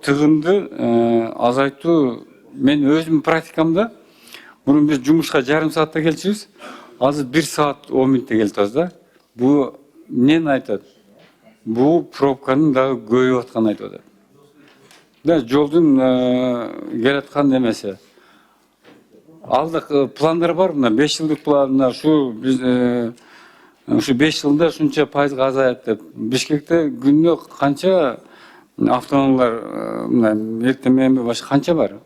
тыгынды азайтуу мен өзүмдүн практикамда мурун биз жумушка жарым саатта келчүбүз, азыр 1 саат 10 мүнөттө келип атабыз да. Бул эмнени айтат? Бул пробканын дагы көбөйүп атканын айтып атат. Да, жолдун келаткан эмеси. Алдык пландар бар, мына 5 жылдык план, ушу биз ушу 5 жылда ушунча пайызга азаят деп. Бишкекте күнүнө канча автоунаалар мына эртең менен башка канча бар?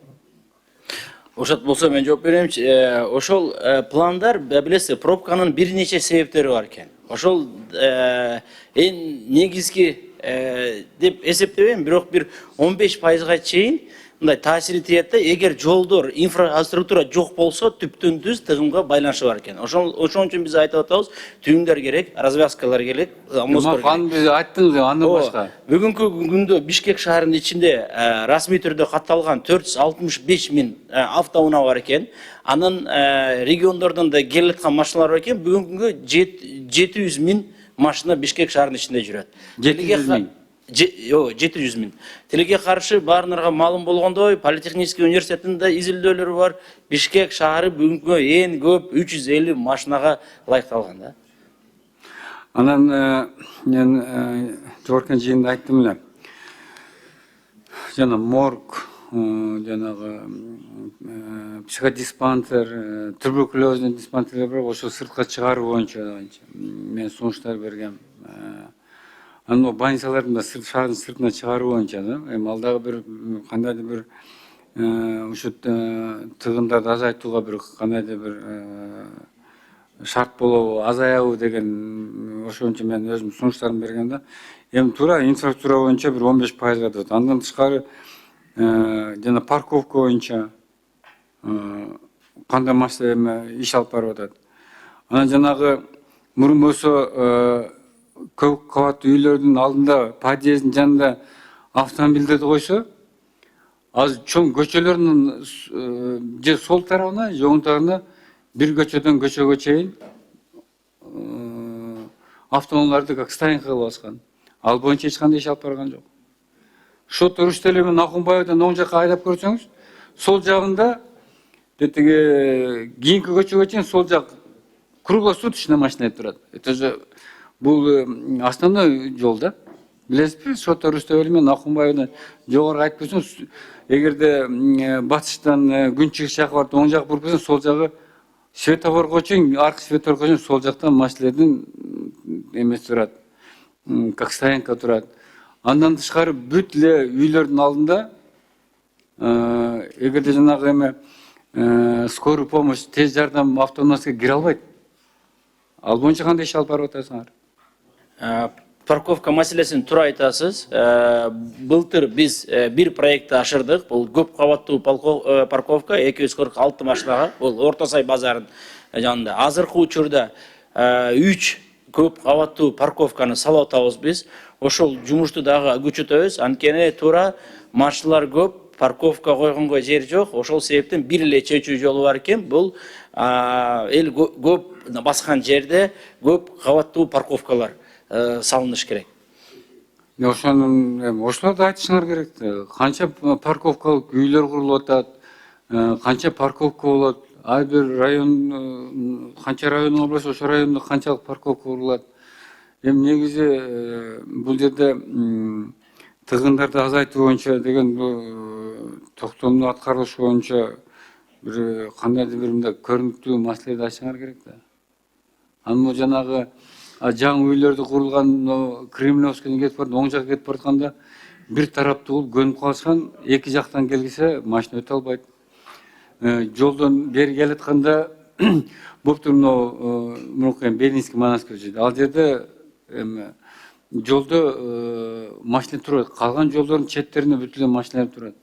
Ошот болсо мен жооп беремчи. Ошол пландар билесиз, пробканын бир нече себептери бар экен. Ошол эң негизги деп эсептебейм, бирок бир 15%га чейин мындай таасир тиет да. Эгер жолдор, инфраструктура жок болсо, түптөн түз тыгымга байланышы бар экен. Ошон үчүн биз айтып атабыз, түйүндөр керек, развязкалар керек, мосттор керек. Аны биз айттыңыз, андан башка. Бүгүнкү күндө Бишкек шаарынын ичинде расмий түрдө катталган 465 000 автоунаа бар экен. Анын региондордон да келип аткан машиналар бар экен. Бүгүнкү 700 000 машина Бишкек шаарынын ичинде жүрөт. 700 000. 700 000. Тилге каршы баарыңарга маалым болгондой, Политехнический университетинин да изилдөөлөрү бар. Бишкек шаары бүгүнкү эң көп 350 машинага ылайыкталган да. Анан мен жогорку жыйында айттым эле. Жана морг, жанагы психодиспансер, туберкулезный диспансерлер бар, ошо сыртка чыгаруу боюнча мен сунуштар бергем. Анын больницалардын да шаардын сыртына чыгаруу боюнча да. Эми ал дагы бир кандайдыр бир ушу тыгындарды азайтууга бир кандайдыр бир шарт болобу, азаябы деген ошончо мен өзүм сунуштарымды бергем да. Эми туура инфраструктура боюнча бир 15%га деп. Андан тышкары жана парковка боюнча кандай машина иш алып барып атат. Анан жанагы мурун болсо көп кабаттуу үйлөрдүн алдында, подъездин жанында автомобилдерди койсо, азыр чоң көчөлөрдүн же сол тарабына, же оң тарабына бир көчөдөн көчөгө чейин автоунааларды как стоянка кылып аскан. Ал боюнча эч кандай иш алып барган жок. Шот Рүстөлө менен Акунбаевден оң жакка айдап көрсөңүз, сол жагында тетиги кийинки көчөгө чейин сол жак круглосуточно машина турат. Это же бул основной жол да. Билесизби, Шот Рүстөлө менен Акунбаевден жогору айтып көрсөңүз, эгерде батыштан күн чыгыш жакка барып оң жак буруп көрсөң, сол жагы светофорго чейин, аркы светофорго чейин сол жактан машиналердин эмеси турат, как стоянка турат. Андан тышкары бүт эле үйлөрдүн алдында эгерде жанагы эме скорый помощь, тез жардам автоунаасына кире албайт. Ал боюнча кандай иш алып барып атасыңар? Парковка маселесин туура айтасыз. Былтыр биз бир проектти ашырдык. Бул көп кабаттуу парковка 246 машинага, бул Орто Сай базарынын жанында. Азыркы учурда 3 көп кабаттуу парковканы салып атабыз биз. Ошол жумушту дагы күчөтөбүз. Анткени туура машиналар көп, парковка койгонго жер жок. Ошол себептен бир эле чечүү жолу бар экен. Бул эл көп баскан жерде көп кабаттуу парковкалар салыныш керек. Ошолорду айтышыңар керек. Канча парковкалык үйлөр курулуп атат, канча парковка болот, ар бир район канча район болсо, ошол райондо канчалык парковка курулат. Эми негизи бул жерде тыгындарды азайтуу боюнча деген токтомдун аткарылышы боюнча бир кандайдыр бир мындай көрүнүктүү маселеди ачыңар керек да. Анын жанагы жаңы үйлөрдү курулган Кремлевскийден кетип барып, оң жакка кетип баратканда бир тараптуу болуп көнүп калышкан, эки жактан келгисе машина өтө албайт. Жолдон бери келатканда болуптур мурунку Белинский монастырь жерде. Ал жерде жолдо машина турат, калган жолдордун четтерине бүт эле машиналар турат.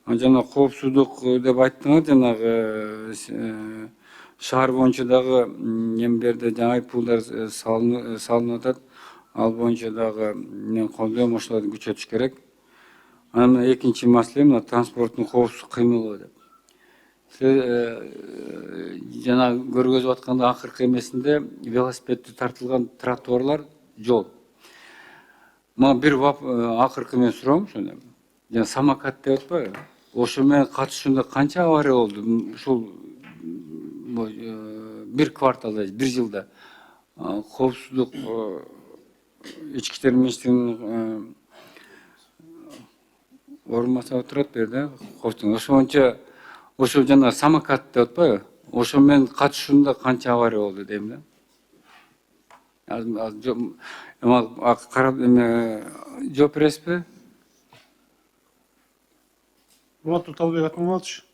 Жана коопсуздук деп айттыңар, жанагы шаар боюнча дагы эмдерде жаңы айыппулдар салынып атат. Ал боюнча дагы мен колдойм, ошолорду күчөтүш керек. Анан экинчи маселе мына транспорттун коопсуздук кыймылы деп. Жана көргөзүп атканда акыркы эмесинде велосипедди тартылган тротуарлар жол. Мага бир акыркы мен суроом ошону. Жана самокат деп атпайбы? Ошо менен катышуунда канча авария болду? Ушул бир кварталда, бир жылда. Коопсуздук ички иштер министринин орун басары турат бу жерде. Ошо боюнча ошо жана самокат деп атпайбы? Ошо менен катышуунда канча авария болду дейм да. Карап жооп бересизби? Мурат Уталбек Атмаматович,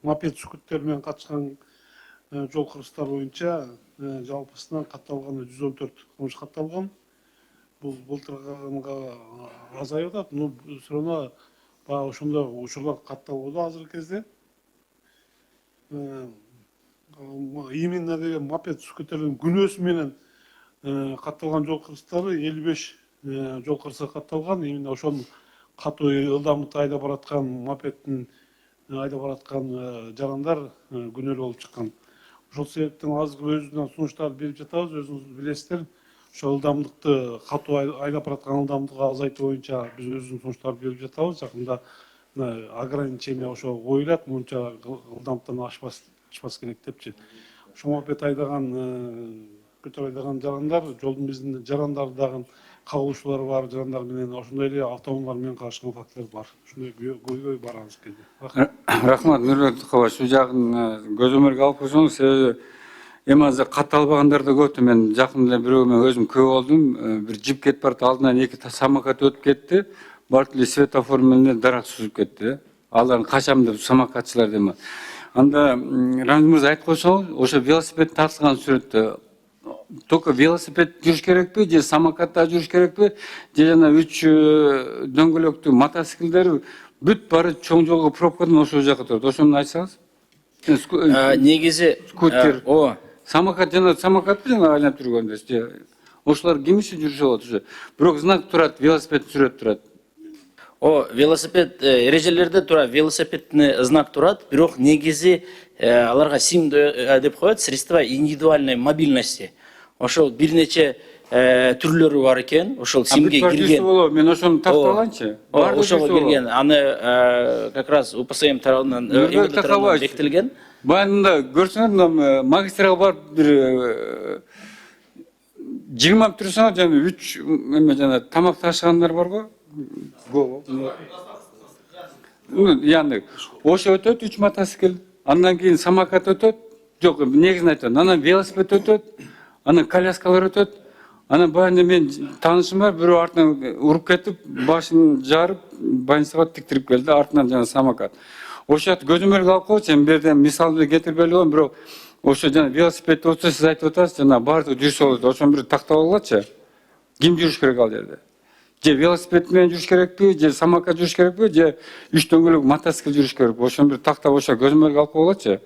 мопед скуттер менен катышкан жол кыргыздар боюнча жалпысынан катталганы 114 кылмыш катталган. Бул былтыркыга азайып атат, но все равно баягы ошондой учурлар катталууда азыркы кезде. Именно деген мопед скутердин күнөөсү менен катталган жол кыргыздары 55 жол кыргызга катталган. Именно ошонун катуу ылдамдыкта айдап бараткан мопеддин айдап бараткан жарандар күнөөлүү болуп чыккан. Ошол себептен азыр өзүнүн сунуштарын берип жатабыз. Өзүңүз билесиздер, ошол ылдамдыкты катуу айдап бараткан ылдамдыкты азайтуу боюнча биз өзүбүздүн сунуштарды берип жатабыз. Жакында ограничение ошо коюлат, мынча ылдамдыктан ашпас керек депчи. Ошо мопед айдаган көтөр айдаган жарандар, жолдун биздин жарандары дагы кагылышуулар бар, жарандар менен ошондой эле автоунаалар менен кагышкан фактылар бар. Ушундай көйгөй бар азыркы кезде. Рахмат, Нурбек Тукабаевич, ушул жагын көзөмөлгө алып койсоңуз, себеби эми азыр катталбагандар да көп. Мен жакында эле бирөө мен өзүм күбө болдум. Бир жип кетип барат, алдынан эки самокат өтүп кетти. Барып эле светофор менен дарак сүзүп кетти. Алар качам деп самокатчылар дейм. Анда Рамиз мырза айтып койсоңуз, ошо велосипед тартылган сүрөттө только велосипед жүрүш керекпи, же самокатта жүрүш керекпи, же жана 3 дөңгөлөктүү мотоциклдер бүт баары чоң жолго пробкадан ошол жака турат. Ошону айтсаңыз. Негизи скутер. Самокат жана самокатпы жана айланып жүргөндөсү. Ошолор ким үчүн жүрүшүп атат ошо? Бирок знак турат, велосипед сүрөт турат. Велосипед эрежелерде турат, велосипедне знак турат, бирок негизи аларга СИМ деп коет, средства индивидуальной мобильности. Ошол бир нече түрлөрү бар экен. Ошол СИМге кирген. Мен ошону тартып алганчы. Ошого кирген. Аны как раз УПСМ тарабынан бекитилген. Баягында көрсөңөр, магистрага барып бир 20 турсаңар, жана 3 эме жана тамак ташыгандар барго. Яны ошо өтөт 3 мотоцикл, андан кийин самокат өтөт. Жок, негизин айтам. Анан велосипед өтөт, анан коляскалар өтөт. Анан баягы мен таанышым бар, бирөө артынан уруп кетип, башын жарып, больницага тиктирип келди, артынан жана самокат. Ошо көзөмөлгө алып койчу, бир жерден мисалды кетирбей койгом, бирок ошо жана велосипед өтсө сиз айтып атасыз, жана баардыгы жүрүшүп болот. Ошону бир тактап алгылачы. Ким жүрүш керек ал жерде? Же велосипед менен жүрүш керекпи, же самокат жүрүш керекпи, же 3 дөңгөлөк мотоцикл жүрүш керекпи? Ошону бир тактап ошо көзөмөлгө алып койгулачы.